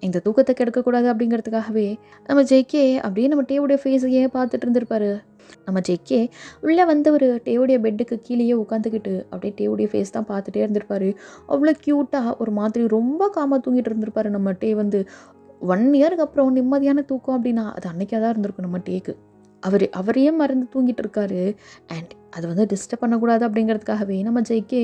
இந்த தூக்கத்தை கெடுக்கக்கூடாது அப்படிங்கிறதுக்காகவே நம்ம ஜெய்கே அப்படியே நம்ம டேவுடைய ஃபேஸையே பார்த்துட்டு இருந்திருப்பாரு. நம்ம ஜெய்கே உள்ளே வந்து ஒரு டேவுடைய பெட்டுக்கு கீழேயே உட்காந்துக்கிட்டு அப்படியே டேவுடைய ஃபேஸ் தான் பார்த்துட்டே இருந்திருப்பாரு. அவ்வளோ க்யூட்டாக ஒரு மாதிரி ரொம்ப காமாக தூங்கிட்டு இருந்திருப்பாரு. நம்ம டே வந்து 1 இயருக்கு அப்புறம் நிம்மதியான தூக்கம் அப்படின்னா அது அன்றைக்கே தான் இருந்திருக்கும் நம்ம டேக்கு. அவரையே மறந்து தூங்கிட்டு இருக்காரு. அண்ட் அது வந்து டிஸ்டர்ப் பண்ணக்கூடாது அப்படிங்கிறதுக்காகவே நம்ம ஜெய்கே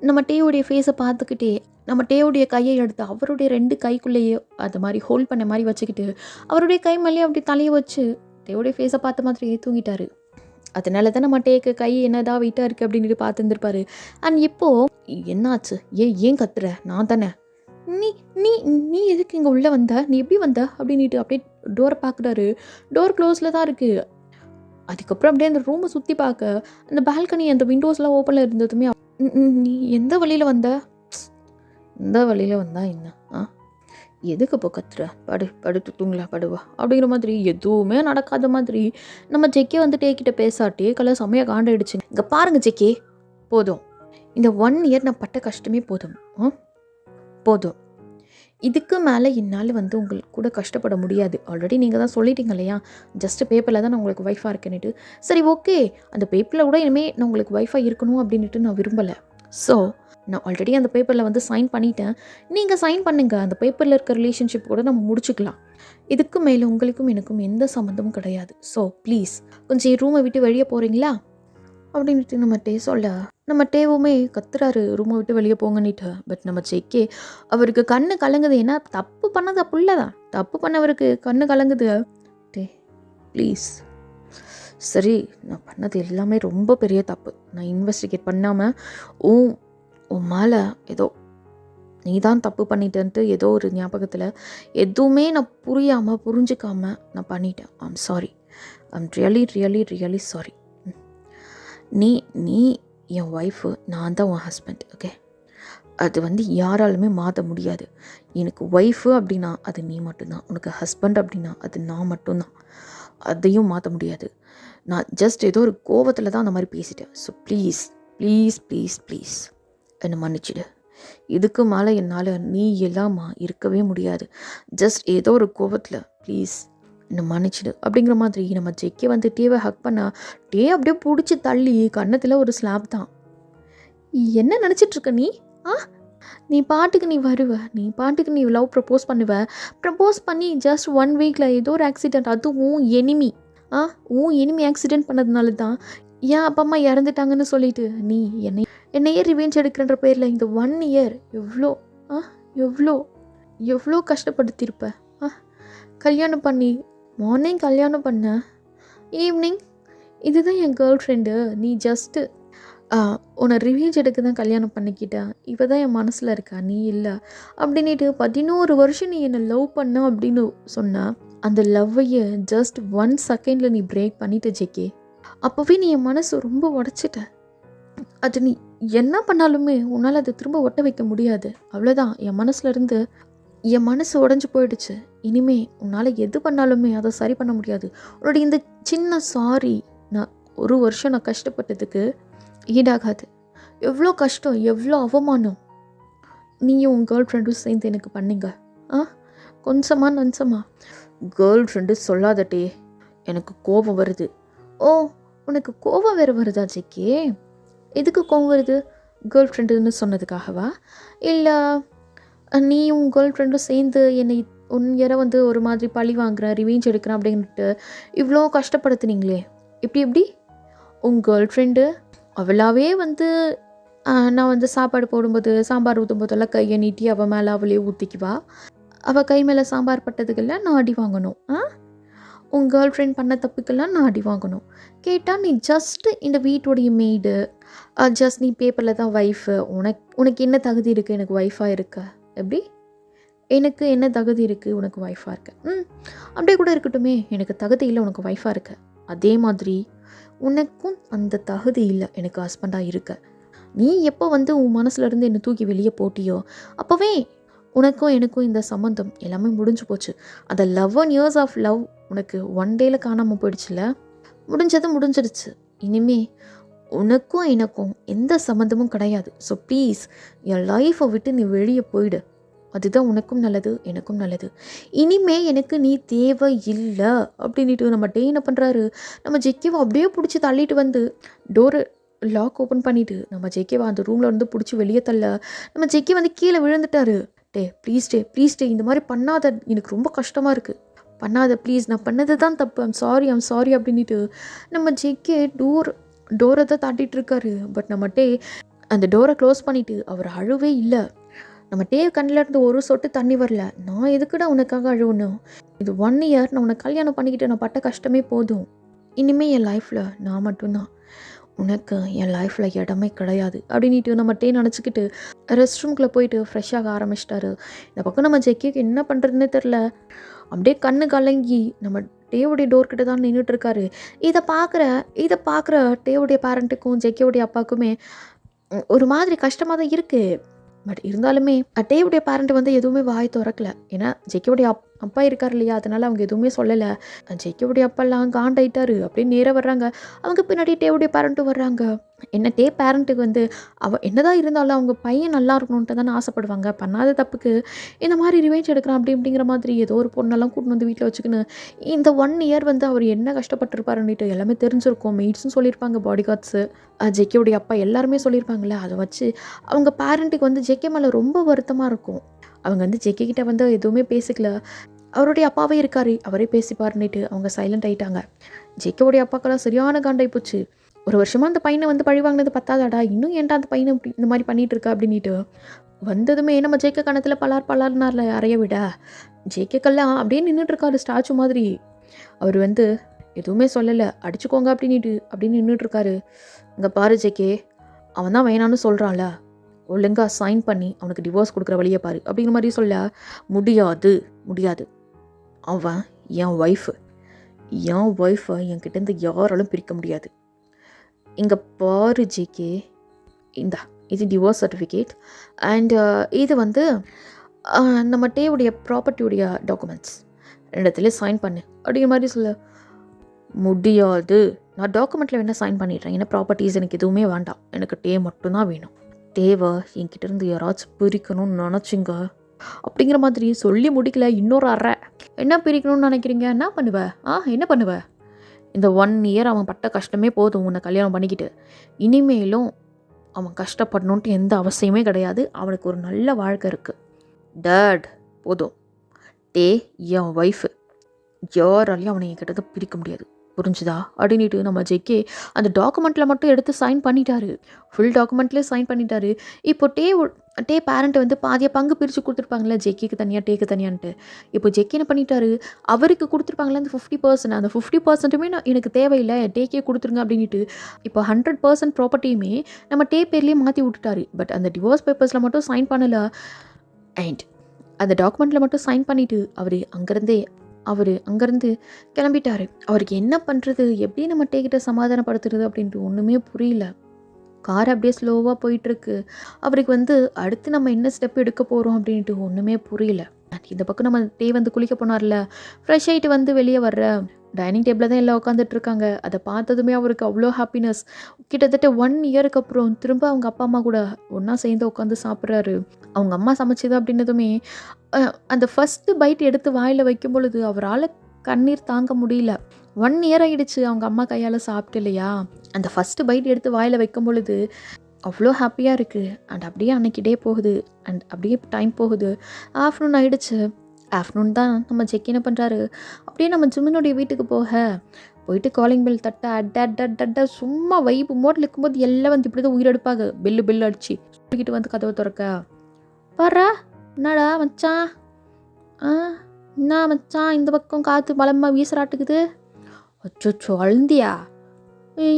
நம்ம டேவுடைய ஃபேஸை பார்த்துக்கிட்டே நம்ம டேவுடைய கையை எடுத்து அவருடைய 2 கைக்குள்ளேயே அது மாதிரி ஹோல்ட் பண்ண மாதிரி வச்சுக்கிட்டு அவருடைய கை மேலேயே அப்படி தலையை வச்சு டேவுடைய ஃபேஸை பார்த்த மாதிரியே தூங்கிட்டாரு. அதனால தான் நம்ம டேக்கு கை என்னதான் வெயிட்டாக இருக்குது அப்படின்ட்டு பார்த்துருந்துருப்பாரு. அண்ட் இப்போது என்னாச்சு, ஏன் கத்துற, நான் தானே, நீ எதுக்கு இங்கே உள்ளே வந்த, நீ எப்படி வந்த அப்படின்ட்டு அப்படியே டோரை பார்க்குறாரு. டோர் க்ளோஸில் தான் இருக்குது. அதுக்கப்புறம் அப்படியே அந்த ரூமை சுற்றி பார்க்க அந்த பால்கனி அந்த விண்டோஸ்லாம் ஓப்பனில் இருந்ததுமே நீ எந்த வழியில் வந்தா என்ன, எதுக்கு இப்போ கத்துற, படுத்து தூங்கலாம், படுவா அப்படிங்கிற மாதிரி எதுவுமே நடக்காத மாதிரி நம்ம ஜெக்கே வந்து டேக்கிட்ட பேசாட்டே கலை செம்மையாக காண்டாயிடுச்சுங்க. இங்கே பாருங்க ஜெக்கே, போதும், இந்த 1 இயர் நான் பட்ட கஷ்டமே போதும். இதுக்கு மேலே என்னால் வந்து உங்களுக்கு கூட கஷ்டப்பட முடியாது. ஆல்ரெடி நீங்கள் தான் சொல்லிட்டீங்க இல்லையா, ஜஸ்ட்டு பேப்பரில் தான் நான் உங்களுக்கு ஒய்ஃபாக இருக்கேன்னுட்டு. சரி ஓகே, அந்த பேப்பரில் கூட இனிமேல் நான் உங்களுக்கு ஒய்ஃபாக இருக்கணும் அப்படின்ட்டு நான் விரும்பலை. ஸோ நான் ஆல்ரெடி அந்த பேப்பரில் வந்து சைன் பண்ணிட்டேன். நீங்கள் சைன் பண்ணுங்க, அந்த பேப்பரில் இருக்க ரிலேஷன்ஷிப் கூட நம்ம முடிச்சுக்கலாம். இதுக்கு மேலே உங்களுக்கும் எனக்கும் எந்த சம்மந்தமும் கிடையாது. ஸோ ப்ளீஸ் கொஞ்சம் ரூமை விட்டு வெளியே போகிறீங்களா அப்படின்ட்டு நம்ம டே சொல்ல நம்ம டேவுமே கத்துறாரு, ரூமை விட்டு வெளியே போங்கன்னுட்டு. பட் நம்ம ஜெக்கே அவருக்கு கண்ணு கலங்குது. ஏன்னா தப்பு பண்ணது புள்ள தான், தப்பு பண்ணவருக்கு கண்ணு கலங்குது. டே ப்ளீஸ், சரி நான் பண்ணது எல்லாமே ரொம்ப பெரிய தப்பு. நான் இன்வெஸ்டிகேட் பண்ணாமல் உன் மேலே ஏதோ நீ தான் தப்பு பண்ணிட்டேன்ட்டு ஏதோ ஒரு ஞாபகத்தில் எதுவுமே நான் புரிஞ்சிக்காமல் நான் பண்ணிட்டேன். I'm sorry, I'm really sorry. நீ என் ஒய்ஃபு, நான் தான் உன் ஹஸ்பண்ட். ஓகே, அது வந்து யாராலுமே மாற்ற முடியாது. எனக்கு ஒய்ஃபு அப்படின்னா அது நீ மட்டும்தான், உனக்கு ஹஸ்பண்ட் அப்படின்னா அது நான் மட்டும்தான். அதையும் மாற்ற முடியாது. நான் ஜஸ்ட் ஏதோ ஒரு கோபத்தில் தான் அந்த மாதிரி பேசிட்டேன். ஸோ ப்ளீஸ் என்னை மன்னிச்சிடு. இதுக்கு மேலே என்னால் நீ எல்லாமா இருக்கவே முடியாது. ஜஸ்ட் ஏதோ ஒரு கோபத்தில் ப்ளீஸ் என்னை மன்னிச்சிடு அப்படிங்கிற மாதிரி நம்ம ஜெக்கே வந்து டேவை ஹக் பண்ணா டே அப்படியே பிடிச்சி தள்ளி கன்னத்தில் ஒரு ஸ்லாப் தான். என்ன நினச்சிட்ருக்க நீ? நீ பாட்டுக்கு நீ வருவ, நீ பாட்டுக்கு நீ லவ் ப்ரப்போஸ் பண்ணி ஜஸ்ட் 1 வீக்கில் ஏதோ ஒரு ஆக்சிடெண்ட், அதுவும் எனிமி ஆக்சிடெண்ட் பண்ணதுனால தான் என் அப்பா அம்மா இறந்துட்டாங்கன்னு சொல்லிட்டு நீ என்னையே ரிவெஞ்ச் எடுக்கிறன்ற பேரில் இந்த 1 இயர் எவ்வளோ கஷ்டப்படுத்தியிருப்ப. கல்யாணம் பண்ணி மார்னிங் கல்யாணம் பண்ண, ஈவினிங் இதுதான் என் கேர்ள் ஃப்ரெண்டு, நீ ஜஸ்ட்டு உன்னை ரிவெஞ்ச் எடுக்க தான் கல்யாணம் பண்ணிக்கிட்டேன், இவ தான் என் மனசில் இருக்கா, நீ இல்லை அப்படின்ட்டு 11 வருஷம் நீ என்னை லவ் பண்ண அப்படின்னு சொன்ன. அந்த லவ்வையே ஜஸ்ட் 1 செகண்டில் நீ பிரேக் பண்ணிட்ட ஜேகே. அப்போவே நீ என் மனசு ரொம்ப உடச்சிட்ட. அது நீ என்ன பண்ணாலுமே உன்னால் அதை திரும்ப ஒட்ட வைக்க முடியாது. அவ்வளோதான், என் மனசுலேருந்து என் மனசு உடஞ்சி போயிடுச்சு. இனிமே உன்னால் எது பண்ணாலுமே அதை சரி பண்ண முடியாது. உன்னுடைய இந்த சின்ன சாரி நான் 1 வருஷம் நான் கஷ்டப்பட்டதுக்கு ஈடாகாது. எவ்வளோ கஷ்டம், எவ்வளோ அவமானம் நீயும் உன் கேர்ள் ஃப்ரெண்டும் சேர்ந்து எனக்கு பண்ணீங்க. கொஞ்சமா நஞ்சமா கேர்ள் ஃப்ரெண்டு சொல்லாதட்டே, எனக்கு கோபம் வருது. ஓ, உனக்கு கோபம் வேறு வருதா ஜெக்கே? எதுக்கு கோபம் வருது? கேர்ள் ஃப்ரெண்டுன்னு சொன்னதுக்காகவா? இல்லை நீ உன் கேர்ள் ஃப்ரெண்டும் சேர்ந்து என்னை உன்யரை ஒரு மாதிரி பழி வாங்குறேன், ரிவெஞ்ச் எடுக்கிறேன் அப்படின்ட்டு இவ்வளோ கஷ்டப்படுத்துனீங்களே, எப்படி உன் கேர்ள் ஃப்ரெண்டு அவளாவே நான் சாப்பாடு போடும்போது சாம்பார் ஊற்றும்போதெல்லாம் கையை நீட்டி அவள் மேலே அவளே ஊற்றிக்குவா. அவள் கை மேலே சாம்பார் பட்டதுக்கெல்லாம் நான் அடி வாங்கணும். உன் கேர்ள் ஃப்ரெண்ட் பண்ண தப்புக்கெல்லாம் நான் அடி வாங்கணும். கேட்டால் நீ ஜஸ்ட்டு இந்த வீட்டோடைய மெய்டு, ஜஸ்ட் நீ பேப்பரில் தான் ஒய்ஃபு. உனக்கு என்ன தகுதி இருக்குது எனக்கு ஒய்ஃபாக இருக்க? எப்படி? எனக்கு என்ன தகுதி இருக்குது உனக்கு ஒய்ஃபாக இருக்க? அப்படியே கூட இருக்கட்டுமே, எனக்கு தகுதி இல்லை உனக்கு ஒய்ஃபாக இருக்க. அதே மாதிரி உனக்கும் அந்த தகுதி இல்லை எனக்கு ஹஸ்பண்டாக இருக்க. நீ எப்போ உன் மனசுலேருந்து என்னை தூக்கி வெளியே போட்டியோ அப்போவே உனக்கும் எனக்கும் இந்த சம்மந்தம் எல்லாமே முடிஞ்சு போச்சு. அந்த 11 years ஆஃப் லவ் உனக்கு 1 டேல காணாமல் போயிடுச்சுல. முடிஞ்சிடுச்சு. இனிமே உனக்கும் எனக்கும் எந்த சம்மந்தமும் கிடையாது. ஸோ ப்ளீஸ் என் லைஃப்பை விட்டு நீ வெளியே போயிடு. அதுதான் உனக்கும் நல்லது, எனக்கும் நல்லது. இனிமே எனக்கு நீ தேவை இல்லை அப்படின்ட்டு நம்ம டே என்ன பண்ணுறாரு, நம்ம ஜெக்கேவை அப்படியே பிடிச்சி தள்ளிட்டு டோரு லாக் ஓப்பன் பண்ணிவிட்டு நம்ம ஜெக்கேவை அந்த ரூமில் பிடிச்சி வெளியே தள்ள நம்ம ஜெக்கே கீழே விழுந்துட்டாரு. ப்ளீஸ் டே இந்த மாதிரி பண்ணாத, எனக்கு ரொம்ப கஷ்டமாக இருக்குது, பண்ணாத ப்ளீஸ், நான் பண்ணது தான் தப்பு, ஐம் சாரி அப்படின்ட்டு நம்ம ஜெக்கே டோரை தான் தாட்டிகிட்டு இருக்காரு. பட் நம்ம டே அந்த டோரை க்ளோஸ் பண்ணிவிட்டு அவர் அழுவே இல்லை. நம்ம டே கண்ணில் இருந்து ஒரு சொட்டு தண்ணி வரல. நான் எதுக்குடா உனக்காக அழுவணும்? இது 1 year நான் உனக்கு கல்யாணம் பண்ணிக்கிட்டு நான் பட்ட கஷ்டமே போதும். இனிமேல் என் லைஃப்பில் நான் மட்டும்தான், உனக்கு என் லைஃப்பில் இடமே கிடையாது அப்படின்ட்டு நம்ம டே நினச்சிக்கிட்டு ரெஸ்ட் ரூம்குள்ளே போயிட்டு ஃப்ரெஷ்ஷாக ஆரம்பிச்சிட்டாரு. இந்த பக்கம் நம்ம ஜெக்கிக்கு என்ன பண்ணுறதுன்னே தெரில. அப்படியே கண்ணு கலங்கி நம்ம டேவுடைய டோர்கிட்ட தான் நின்றுட்டு இருக்காரு. இதை பார்க்குற டேவுடைய பேரண்ட்டுக்கும் ஜெக்கியோடைய அப்பாவுக்குமே ஒரு மாதிரி கஷ்டமாக தான் இருக்குது. பட் இருந்தாலுமே டேவுடைய பேரண்ட் எதுவுமே வாய் திறக்கல. ஏன்னா ஜெக்கியோடைய அப்பா இருக்கார் இல்லையா, அதனால் அவங்க எதுவுமே சொல்லலை. ஜெக்கியோடைய அப்பாலாம் காண்டாயிட்டாரு. அப்படியே நேராக வர்றாங்க. அவங்க பின்னாடி டேவுடைய பேரண்ட்டும் வர்றாங்க. என்ன டே பேரண்ட்டுக்கு அவள் என்னதான் இருந்தாலும் அவங்க பையன் நல்லா இருக்கணுன்ட்டு தானே ஆசைப்படுவாங்க. பண்ணாத தப்புக்கு இந்த மாதிரி ரிவெஞ்ச் எடுக்கிறான் அப்படிங்கிற மாதிரி ஏதோ ஒரு பொண்ணெல்லாம் கூட்டின்னு வீட்டில் வச்சுக்கின்னு இந்த 1 year அவர் என்ன கஷ்டப்பட்டுருப்பாருன்னுட்டு எல்லாமே தெரிஞ்சிருக்கும். மெய்ட்ஸும் சொல்லியிருப்பாங்க, பாடி கார்ட்ஸு, ஜெக்கியோடைய அப்பா எல்லாருமே சொல்லியிருப்பாங்களே. அதை வச்சு அவங்க பேரண்ட்டுக்கு ஜெக்கே மேலே ரொம்ப வருத்தமாக இருக்கும். அவங்க ஜெக்கே கிட்ட எதுவுமே பேசிக்கல. அவருடைய அப்பாவே இருக்காரு, அவரே பேசிப்பாருன்னுட்டு அவங்க சைலண்ட் ஆகிட்டாங்க. ஜெக்கோடைய அப்பாக்கெல்லாம் சரியான காண்டாய் போச்சு. 1 வருஷமாக அந்த பையனை பழி வாங்கினது பத்தாதாடா, இன்னும் ஏன்டா அந்த பையனை இந்த மாதிரி பண்ணிகிட்டு இருக்கா அப்படின்ட்டு வந்ததுமே நம்ம ஜேகே கணத்தில் பலார்னார்ல அறைய விட ஜேகேக்கெல்லாம் அப்படியே நின்றுட்டுருக்காரு ஸ்டாச்சு மாதிரி. அவர் எதுவுமே சொல்லலை, அடிச்சுக்கோங்க அப்படின்னு நின்றுட்டுருக்காரு. இங்கே பாரு ஜேகே, அவன் தான் வேணான்னு சொல்கிறான்ல, ஒழுங்கா சைன் பண்ணி அவனுக்கு டிவோர்ஸ் கொடுக்குற வழியை பாரு அப்படிங்கிற மாதிரி சொல்ல முடியாது. அவன் என் ஒய்ஃபை என்கிட்டேருந்து யாராலும் பிரிக்க முடியாது. இங்கே பாரு ஜேகே, இது டிவோர்ஸ் சர்டிஃபிகேட் அண்ட் இது நம்ம டேவுடைய ப்ராப்பர்ட்டியுடைய டாக்குமெண்ட்ஸ், 2த்துலேயும் சைன் பண்ணு அப்படிங்கிற மாதிரி சொல்ல முடியாது. நான் டாக்குமெண்ட்டில் வேணால் சைன் பண்ணிடுறேன், ஏன்னா ப்ராப்பர்ட்டிஸ் எனக்கு எதுவுமே வேண்டாம், எனக்கு டே மட்டும்தான் வேணும். டேவை என்கிட்டேருந்து யாராச்சும் பிரிக்கணும்னு நினச்சிங்க அப்படிங்கிற மாதிரி சொல்லி முடிக்கல. இன்னொரு அறை, என்ன பிரிக்கணும்னு நினைக்கிறீங்க? என்ன பண்ணுவ? இந்த 1 year அவன் பட்ட கஷ்டமே போதும் உன்னை கல்யாணம் பண்ணிக்கிட்டு. இனிமேலும் அவன் கஷ்டப்படணுன்ட்டு எந்த அவசியமே கிடையாது. அவனுக்கு ஒரு நல்ல வாழ்க்கை இருக்குது. டேட் போதும், டே என் ஒய்ஃபு, யாராலையும் அவனை என்கிட்ட பிரிக்க முடியாது. புரிஞ்சுதா அப்படின்ட்டு நம்ம ஜெக்கே அந்த டாக்குமெண்ட்டில் மட்டும் எடுத்து சைன் பண்ணிட்டாரு. ஃபுல் டாக்குமெண்ட்லேயே சைன் பண்ணிட்டாரு. இப்போ டே பேரண்ட் வந்து பாதியாக பங்கு பிரித்து கொடுத்துருப்பாங்களே, ஜெக்கிக்கு தனியாக டேக்கு தனியான்ட்டு. இப்போ ஜெக்கி என்ன பண்ணிட்டாரு, அவருக்கு கொடுத்துருப்பாங்களே அந்த 50%, அந்த 50%மே எனக்கு தேவையில்லை, டேக்கே கொடுத்துருங்க அப்படின்ட்டு இப்போ 100% ப்ராப்பர்ட்டியுமே நம்ம டே பேர்லேயே மாற்றி விட்டுட்டாரு. பட் அந்த டிவோர்ஸ் பேப்பர்ஸில் மட்டும் சைன் பண்ணலை. அண்ட் அந்த டாக்குமெண்ட்டில் மட்டும் சைன் பண்ணிவிட்டு அவர் அங்கேருந்து கிளம்பிட்டாரு. அவருக்கு என்ன பண்ணுறது, எப்படி நம்ம டேக்கிட்ட சமாதானப்படுத்துறது அப்படின்ட்டு ஒன்றுமே புரியல. கார் அப்படியே ஸ்லோவாக போயிட்டுருக்கு. அவருக்கு வந்து அடுத்து நம்ம என்ன ஸ்டெப் எடுக்க போகிறோம் அப்படின்ட்டு ஒன்றுமே புரியல. இந்த பக்கம் நம்ம டே வந்து குளிக்க போனார்ல, ஃப்ரெஷ் ஆகிட்டு வந்து வெளியே வர்ற டைனிங் டேபிளில் தான் எல்லாம் உட்காந்துட்டு இருக்காங்க. அதை பார்த்ததுமே அவருக்கு அவ்வளோ ஹாப்பினஸ். கிட்டத்தட்ட 1 இயருக்கு அப்புறம் திரும்ப அவங்க அப்பா அம்மா கூட ஒன்றா சேர்ந்து உட்காந்து சாப்பிட்றாரு. அவங்க அம்மா சமைச்சது அப்படின்னதுமே அந்த ஃபஸ்ட்டு பைட் எடுத்து வாயில் வைக்கும் பொழுது அவரால் கண்ணீர் தாங்க முடியல. 1 இயர் ஆகிடுச்சு அவங்க அம்மா கையால் சாப்பிட்டு இல்லையா. அந்த ஃபஸ்ட்டு பைட் எடுத்து வாயில் வைக்கும் பொழுது அவ்வளோ ஹாப்பியாக இருக்குது. அண்ட் அப்படியே அன்னைக்கு டே போகுது. அண்ட் அப்படியே டைம் போகுது. ஆஃப்டர்நூன் ஆகிடுச்சு. ஆஃப்டர்நூன் தான் நம்ம செக் என்ன பண்ணுறாரு, அப்படியே நம்ம ஜிம்மினுடைய வீட்டுக்கு போயிட்டு காலிங் பெல் தட்ட அட்ட சும்மா வைப்பு மோட்டில் இருக்கும்போது எல்லாம் வந்து இப்படி தான் உயிரெடுப்பாங்க. பெல்லு அடிச்சு சொல்லிக்கிட்டு வந்து கதவை திறக்க, பாரா என்னடா மச்சான், என்ன மச்சான் இந்த பக்கம் காற்று பலமாக வீசராட்டுக்குது. அச்சோ அழுந்தியா,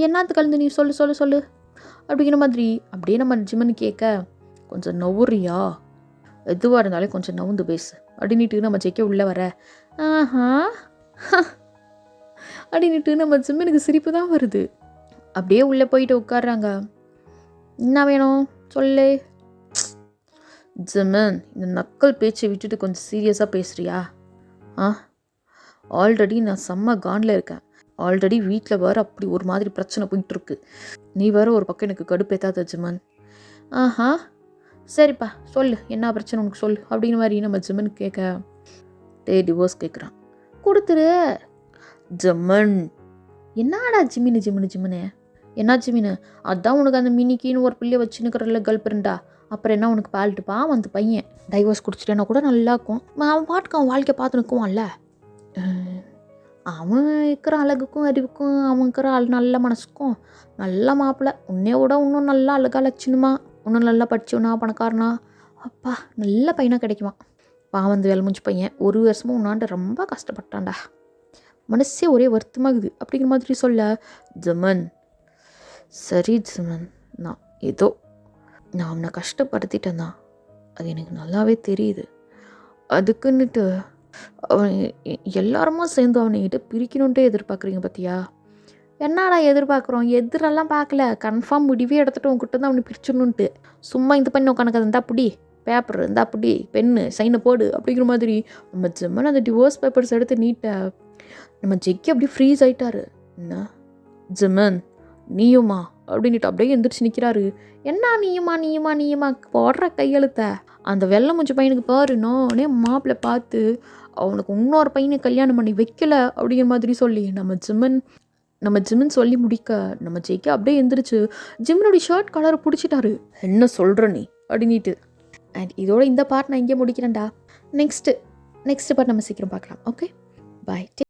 என்னத்துக்கு அழுந்து நீ சொல்லு அப்படிங்கிற மாதிரி அப்படியே நம்ம ஜிம்மனு கேட்க, கொஞ்சம் நவுறியா, எதுவாக இருந்தாலும் கொஞ்சம் நவுந்து பேசு அப்படின்ட்டு நம்ம ஜெக்க உள்ளே வர, அப்படின்ட்டு நம்ம ஜிம்மனுக்கு சிரிப்பு தான் வருது. அப்படியே உள்ளே போயிட்டு உட்காடுறாங்க. என்ன வேணும் சொல்லு. ஜிம்மன், இந்த நக்கல் பேச்சை விட்டுட்டு கொஞ்சம் சீரியஸாக பேசுகிறியா? ஆல்ரெடி நான் செம்ம காண்டில் இருக்கேன். ஆல்ரெடி வீட்டில் வேறு அப்படி ஒரு மாதிரி பிரச்சனை போயிட்டுருக்கு. நீ வேறு ஒரு பக்கம் எனக்கு கடுப்பேத்தாத ஜிம்மன். சரிப்பா சொல்லு, என்ன பிரச்சனை உனக்கு சொல்லு அப்படிங்கிற மாதிரி நம்ம ஜிம்மன் கேட்க, டிவோர்ஸ் கேட்குறான். கொடுத்துரு. ஜிம்மன், என்னடா ஜிம்மினு என்ன ஜிம்மினு, அதான் உனக்கு அந்த மினிக்கின்னு ஒரு பிள்ளைய வச்சுன்னுக்கிறல்ல கேர்ள் ஃப்ரெண்டா, அப்புறம் என்ன உனக்கு பால்ட்டுப்பா அந்த பையன் டைவர்ஸ் குடிச்சிட்டேன்னா கூட நல்லா இருக்கும். அவன் பாட்டுக்கு அவன் வாழ்க்கையை பார்த்து நிற்குவான்ல. அவன் இருக்கிற அழகுக்கும் அறிவுக்கும் அவன் இருக்கிற நல்ல மனசுக்கும் நல்ல மாப்பிள்ளை, உன்னைய விட இன்னும் நல்லா அழகா லட்சணுமா, இன்னும் நல்லா படிச்சவனா பணக்காரனா, அப்பா நல்ல பையனாக கிடைக்குமா. பாவம் அந்த வேலை முடிஞ்ச பையன் 1 வருஷமும் உன்னாண்ட ரொம்ப கஷ்டப்பட்டான்டா, மனசே ஒரே வருத்தமாகுது அப்படிங்கிற மாதிரி சொல்ல, ஜிம்மன் சரி ஜிம்மன், நான் அவனை கஷ்டப்படுத்திட்டேன் தான், அது எனக்கு நல்லாவே தெரியுது. அதுக்குன்னுட்டு அவன் எல்லாருமா சேர்ந்து அவனைகிட்ட பிரிக்கணுன்ட்டே எதிர்பார்க்குறீங்க பார்த்தியா. என்னடா எதிர்பார்க்குறோம், எதிரெல்லாம் பார்க்கல, கன்ஃபார்ம் முடிவே எடுத்துகிட்டு உங்ககிட்ட தான் அவனை பிரிச்சிடணுன்ட்டு. சும்மா இந்த பண்ணி உட்காந்துக்க, இருந்தா அப்படி பேப்பர் இருந்தா அப்படி பென்னு சைனை போடு அப்படிங்கிற மாதிரி நம்ம ஜிம்மன் அந்த டிவோர்ஸ் பேப்பர்ஸ் எடுத்து நீட்ட நம்ம ஜெக்கி அப்படியே ஃப்ரீஸ் ஆகிட்டாரு. என்ன ஜிம்மன் நீயுமா அப்படின்ட்டு அப்படியே எந்திரிச்சு நிற்கிறாரு. என்ன நீயுமா போடுற கையெழுத்த அந்த வெள்ளை மூஞ்சி பையனுக்கு பாரு, நானே மாப்பிள்ளை பார்த்து அவனுக்கு இன்னொரு பையனை கல்யாணம் பண்ணி வைக்கல அப்படிங்கிற மாதிரி சொல்லி நம்ம ஜிம்மன் சொல்லி முடிக்க நம்ம ஜெக்கி அப்படியே எந்திரிச்சு ஜிம்மனுடைய ஷர்ட் கலரை பிடிச்சிட்டாரு. என்ன சொல்கிற நீ அப்படின்ட்டு. அண்ட் இதோட இந்த பார்ட் நான் இங்கே முடிக்கிறேன்டா. நெக்ஸ்ட் பார்ட் நம்ம சீக்கிரம் பார்க்கலாம். Okay bye.